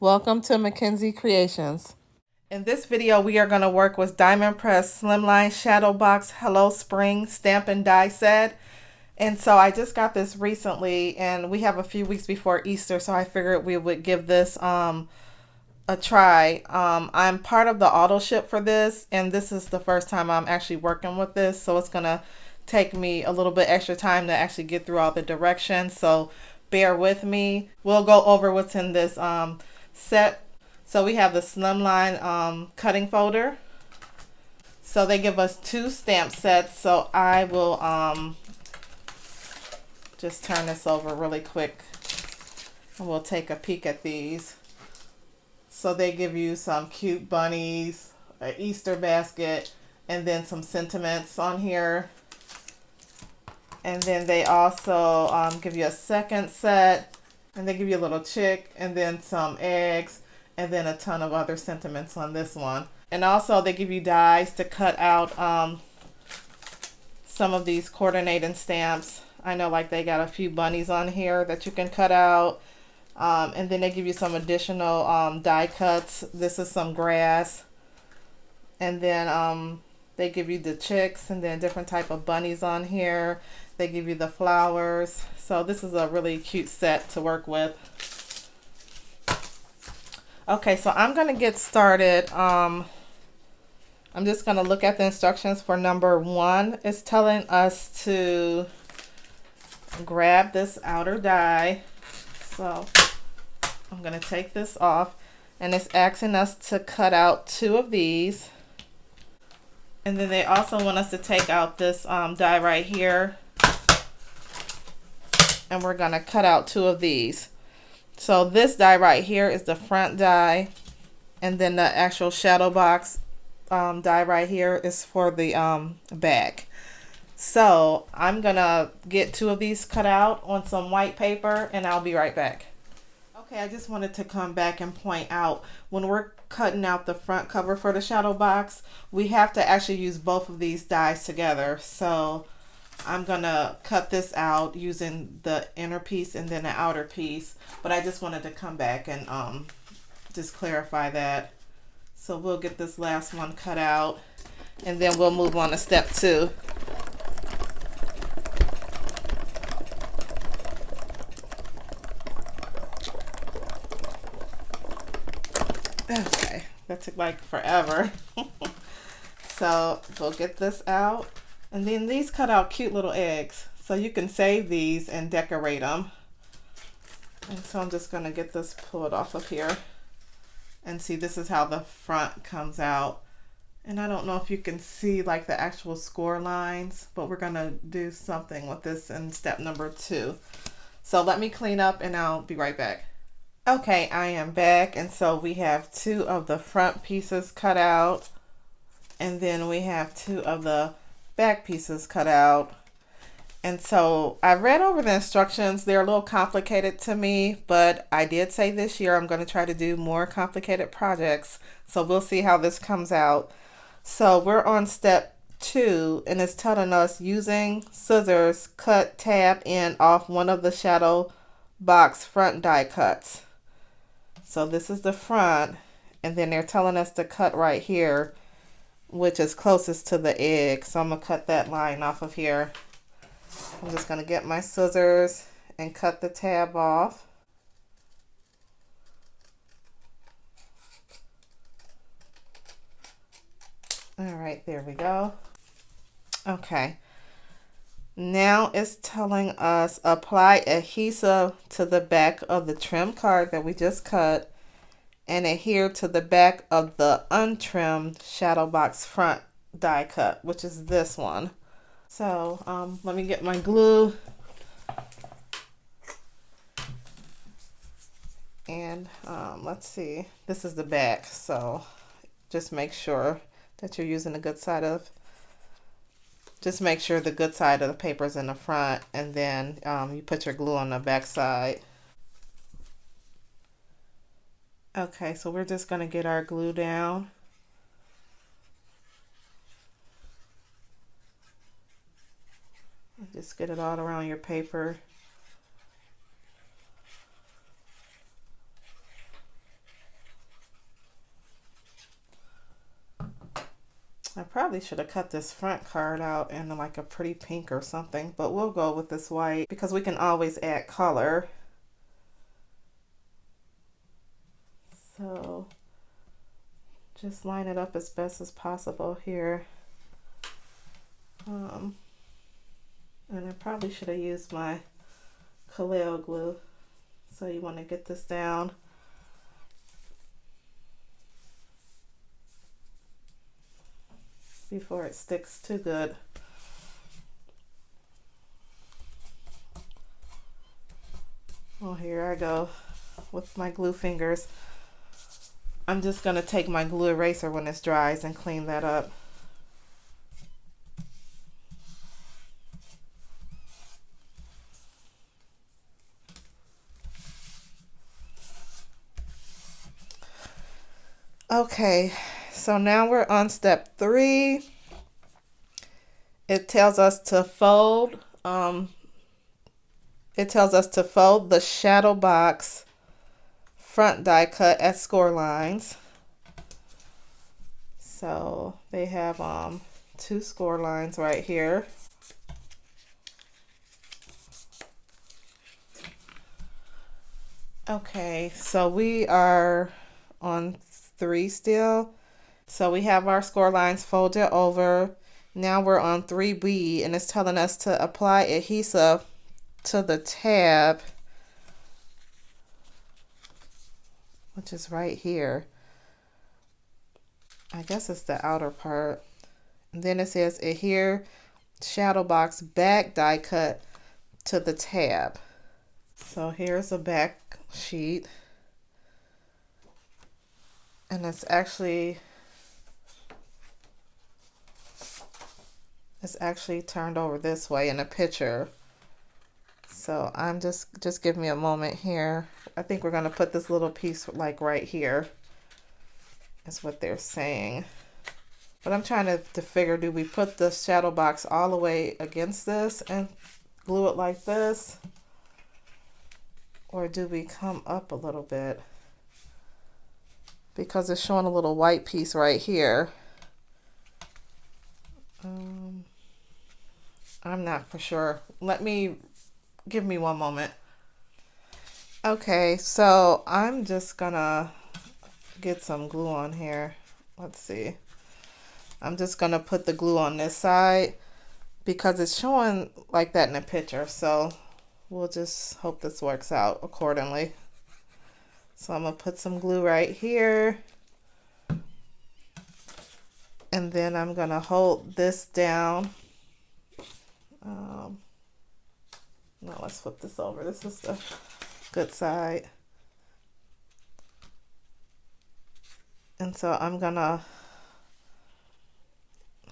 Welcome to Mackenzie Creations. In this video, we are going to work with Diamond Press Slimline Shadow Box Hello Spring Stamp and Die Set. And so I just got this recently, and we have a few weeks before Easter, so I figured we would give this a try. I'm part of the auto ship for this, and this is the first time I'm actually working with this, so it's going to take me a little bit extra time to actually get through all the directions, so bear with me. We'll go over what's in this set. So we have the Slimline cutting folder. So they give us 2 stamp sets, so I will just turn this over really quick and we'll take a peek at these. So they give you some cute bunnies, an Easter basket, and then some sentiments on here. And then they also give you a second set, and they give you a little chick, and then some eggs, and then a ton of other sentiments on this one. And also they give you dies to cut out some of these coordinating stamps. I know like they got a few bunnies on here that you can cut out. And then they give you some additional die cuts. This is some grass. And then they give you the chicks and then different type of bunnies on here. They give you the flowers. So this is a really cute set to work with. Okay, so I'm going to get started. I'm just going to look at the instructions for number 1. It's telling us to grab this outer die. So I'm going to take this off, and it's asking us to cut out 2 of these. And then they also want us to take out this die right here, and we're going to cut out 2 of these. So this die right here is the front die, and then the actual shadow box die right here is for the back. So I'm going to get 2 of these cut out on some white paper, and I'll be right back. Okay, I just wanted to come back and point out, when we're cutting out the front cover for the shadow box, we have to actually use both of these dies together. So I'm gonna cut this out using the inner piece and then the outer piece, but I just wanted to come back and just clarify that. So we'll get this last one cut out, and then we'll move on to step 2. Okay, that took like forever. So we'll get this out, and then these cut out cute little eggs, so you can save these and decorate them. And so I'm just going to get this pulled off of here, and see, this is how the front comes out. And I don't know if you can see like the actual score lines, but we're going to do something with this in step number 2. So let me clean up and I'll be right back. Okay, I am back, and so we have 2 of the front pieces cut out, and then we have 2 of the back pieces cut out. And so I read over the instructions. They're a little complicated to me, but I did say this year I'm going to try to do more complicated projects, so we'll see how this comes out. So we're on step 2, and it's telling us using scissors, cut tab end off one of the shadow box front die cuts. So this is the front, and then they're telling us to cut right here, which is closest to the egg. So I'm going to cut that line off of here. I'm just going to get my scissors and cut the tab off. All right, there we go. Okay. Now it's telling us apply adhesive to the back of the trim card that we just cut and adhere to the back of the untrimmed shadow box front die cut, which is this one. So let me get my glue. And let's see, this is the back, so just make sure that you're using the good side of Just make sure the good side of the paper is in the front, and then you put your glue on the back side. Okay, so we're just going to get our glue down. Just get it all around your paper. I probably should have cut this front card out in like a pretty pink or something, but we'll go with this white because we can always add color. So just line it up as best as possible here. And I probably should have used my Kaleo glue. So you want to get this down. Before it sticks too good. Well, here I go with my glue fingers. I'm just going to take my glue eraser when it dries and clean that up. Okay, so now we're on step 3. It tells us to fold. It tells us to fold the shadow box front die cut at score lines. So they have 2 score lines right here. Okay, so we are on 3 still. So we have our score lines folded over. Now we're on 3B, and it's telling us to apply adhesive to the tab, which is right here. I guess it's the outer part. And then it says adhere shadow box back die cut to the tab. So here's a back sheet. And it's actually turned over this way in a picture. So I'm just give me a moment here. I think we're going to put this little piece like right here. That's what they're saying. But I'm trying to figure, do we put the shadow box all the way against this and glue it like this? Or do we come up a little bit? Because it's showing a little white piece right here. I'm not for sure. Give me one moment. Okay, so I'm just gonna get some glue on here. Let's see. I'm just gonna put the glue on this side because it's showing like that in the picture. So we'll just hope this works out accordingly. So I'm gonna put some glue right here. And then I'm gonna hold this down. No, let's flip this over. This is the good side. And so I'm gonna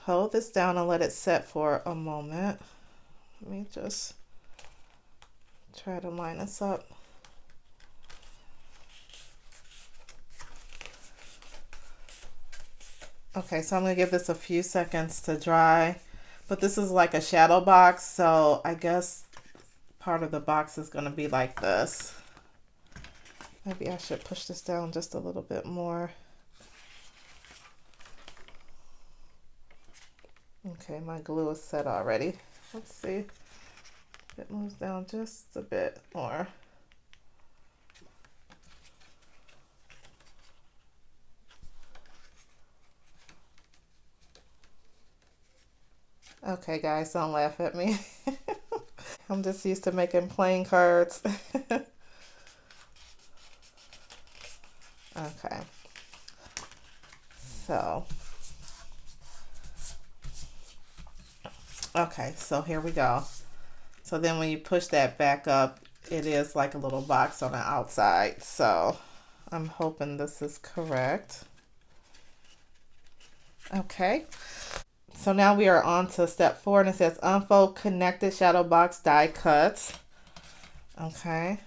hold this down and let it set for a moment. Let me just try to line this up. Okay, so I'm gonna give this a few seconds to dry. But this is like a shadow box, so I guess part of the box is gonna be like this. Maybe I should push this down just a little bit more. Okay, my glue is set already. Let's see if it moves down just a bit more. Okay, guys, don't laugh at me. I'm just used to making plain cards. Okay. So here we go. So then when you push that back up, it is like a little box on the outside. So I'm hoping this is correct. Okay. So now we are on to step 4, and it says unfold connected shadow box die cuts. Okay.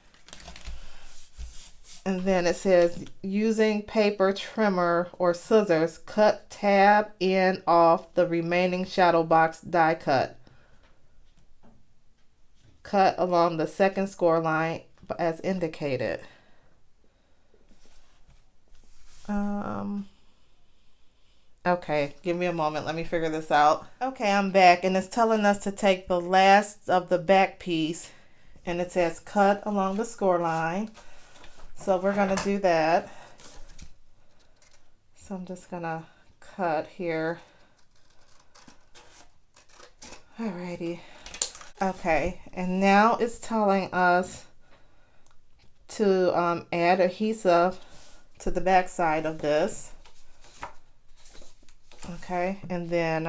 And then it says using paper trimmer or scissors, cut tab end off the remaining shadow box die cut. Cut along the second score line as indicated. Okay, give me a moment. Let me figure this out. Okay, I'm back, and it's telling us to take the last of the back piece, and it says cut along the score line. So we're going to do that. So I'm just going to cut here. Alrighty. Okay, and now it's telling us to add adhesive to the back side of this. Okay, and then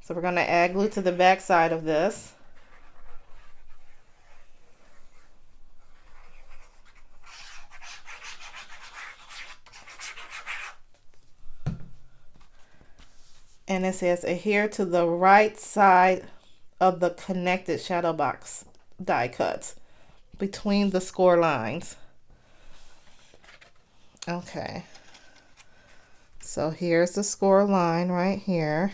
so we're going to add glue to the back side of this. And it says adhere to the right side of the connected shadow box die cuts between the score lines. Okay, so here's the score line right here.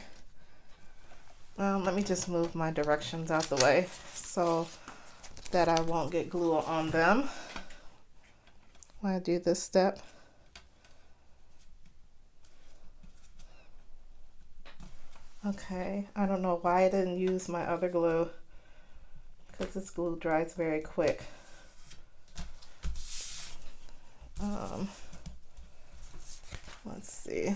Let me just move my directions out the way so that I won't get glue on them when I do this step. Okay, I don't know why I didn't use my other glue, because this glue dries very quick. Let's see.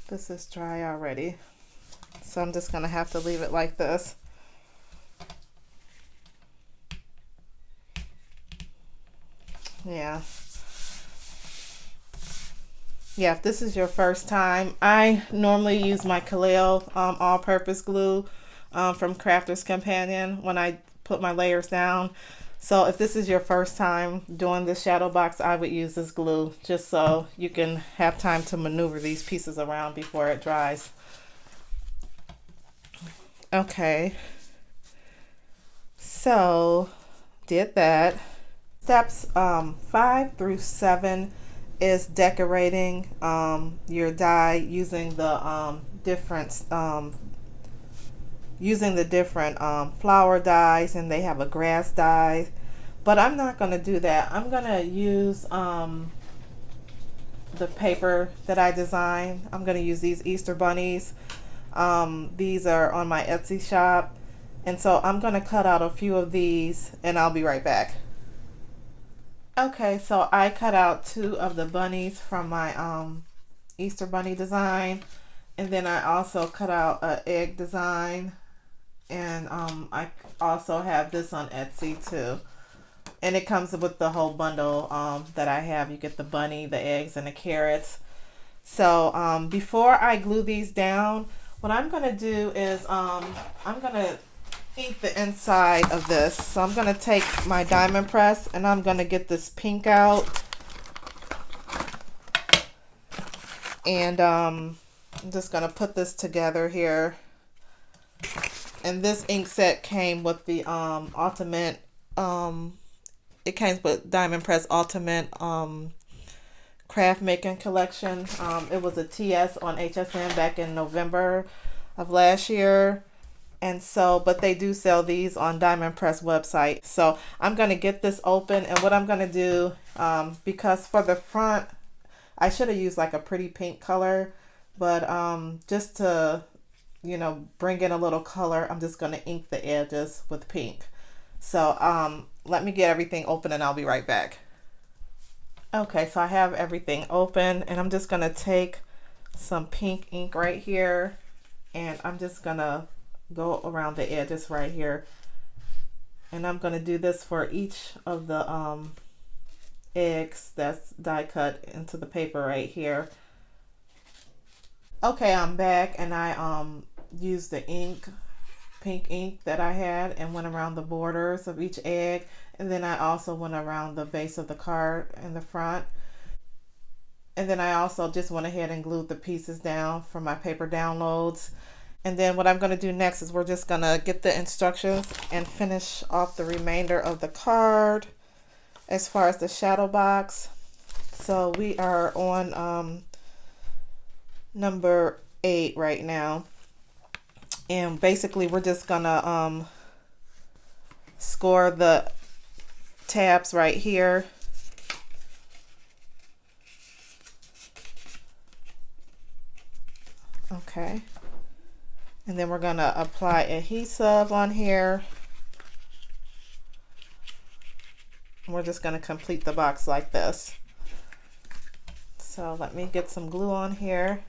This is dry already, so I'm just gonna have to leave it like this. Yeah, if this is your first time, I normally use my Kaleo all-purpose glue from Crafter's Companion when I put my layers down. So if this is your first time doing this shadow box, I would use this glue just so you can have time to maneuver these pieces around before it dries. Okay, so did that. Steps 5 through 7 is decorating your die using the different flower dies, and they have a grass die, but I'm not going to do that. I'm going to use the paper that I designed. I'm going to use these Easter bunnies. These are on my Etsy shop, and so I'm going to cut out a few of these, and I'll be right back. Okay, so I cut out 2 of the bunnies from my Easter bunny design, and then I also cut out an egg design, and I also have this on Etsy too, and it comes with the whole bundle that I have. You get the bunny, the eggs, and the carrots. So before I glue these down, what I'm going to do is I'm going to ink the inside of this. So I'm going to take my diamond press, and I'm going to get this pink out, and I'm just going to put this together here. And this ink set came with the Ultimate, it came with Diamond Press Ultimate craft making collection. It was a TS on HSN back in November of last year. And so, but they do sell these on Diamond Press website. So I'm going to get this open, and what I'm going to do, because for the front, I should have used like a pretty pink color, but just to, bring in a little color, I'm just going to ink the edges with pink. So let me get everything open, and I'll be right back. Okay, so I have everything open, and I'm just going to take some pink ink right here, and I'm just going to go around the edges right here, and I'm going to do this for each of the eggs that's die cut into the paper right here. Okay, I'm back, and I used the pink ink that I had, and went around the borders of each egg, and then I also went around the base of the card in the front, and then I also just went ahead and glued the pieces down for my paper downloads. And then what I'm going to do next is we're just going to get the instructions and finish off the remainder of the card as far as the shadow box. So we are on number 8 right now. And basically we're just going to score the tabs right here. Okay. And then we're going to apply adhesive on here. We're just going to complete the box like this. So let me get some glue on here.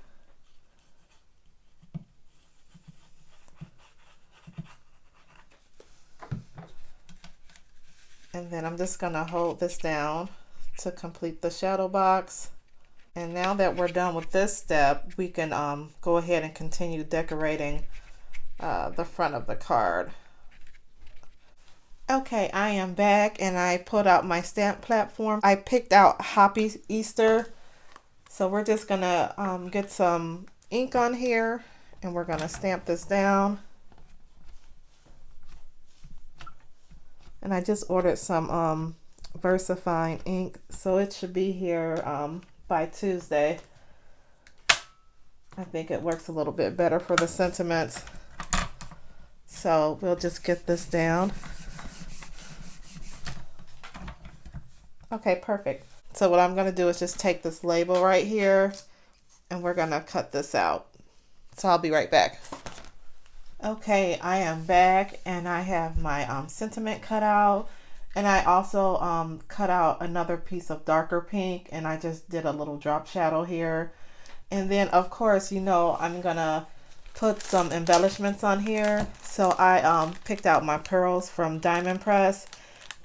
And then I'm just going to hold this down to complete the shadow box. And now that we're done with this step, we can go ahead and continue decorating the front of the card. Okay, I am back and I pulled out my stamp platform. I picked out Happy Easter. So we're just gonna get some ink on here and we're gonna stamp this down. And I just ordered some VersaFine ink, so it should be here by Tuesday. I think it works a little bit better for the sentiments. So we'll just get this down. Okay, perfect. So what I'm going to do is just take this label right here and we're going to cut this out. So I'll be right back. Okay, I am back and I have my sentiment cut out, and I also cut out another piece of darker pink, and I just did a little drop shadow here. And then of course, you know, I'm gonna put some embellishments on here. So I picked out my pearls from Diamond Press,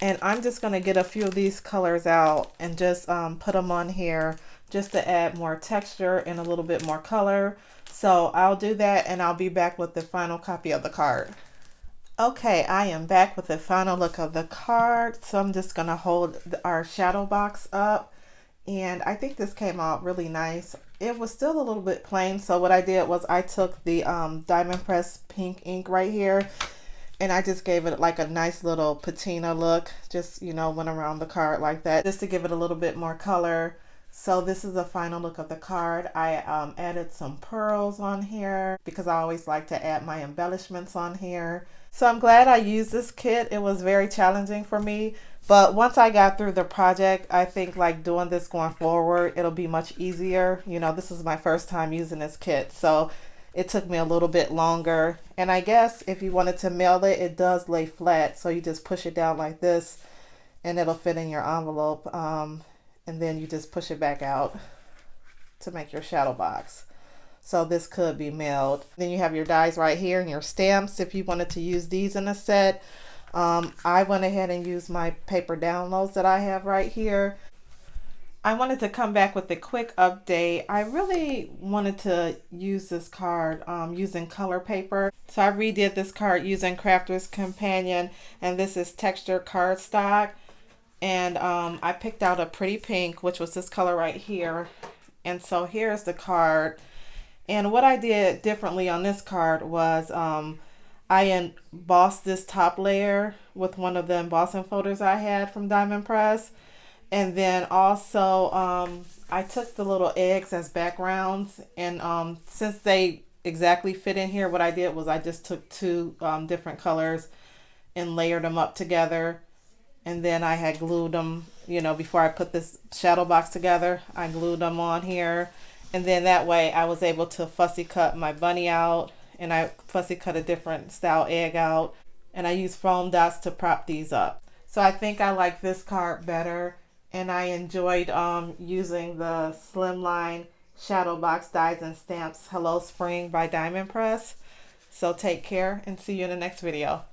and I'm just gonna get a few of these colors out and just put them on here just to add more texture and a little bit more color. So I'll do that and I'll be back with the final copy of the card. Okay, I am back with the final look of the card. So I'm just gonna hold our shadow box up, and I think this came out really nice. It was still a little bit plain, so what I did was I took the Diamond Press pink ink right here and I just gave it like a nice little patina look. Just, you know, went around the card like that just to give it a little bit more color. So this is the final look of the card. I added some pearls on here because I always like to add my embellishments on here. So I'm glad I used this kit. It was very challenging for me, but once I got through the project, I think like doing this going forward, it'll be much easier. You know, this is my first time using this kit, so it took me a little bit longer. And I guess if you wanted to mail it, it does lay flat, so you just push it down like this and it'll fit in your envelope. And then you just push it back out to make your shadow box. So this could be mailed. Then you have your dies right here and your stamps if you wanted to use these in a set. I went ahead and used my paper downloads that I have right here. I wanted to come back with a quick update. I really wanted to use this card using color paper. So I redid this card using Crafter's Companion, and this is texture cardstock. And I picked out a pretty pink, which was this color right here. And so here's the card. And what I did differently on this card was I embossed this top layer with one of the embossing folders I had from Diamond Press. And then also I took the little eggs as backgrounds. And since they exactly fit in here, what I did was I just took two different colors and layered them up together. And then I had glued them, you know, before I put this shadow box together, I glued them on here. And then that way I was able to fussy cut my bunny out, and I fussy cut a different style egg out. And I used foam dots to prop these up. So I think I like this card better. And I enjoyed using the Slimeline Shadow Box Dies and Stamps Hello Spring by Diamond Press. So take care and see you in the next video.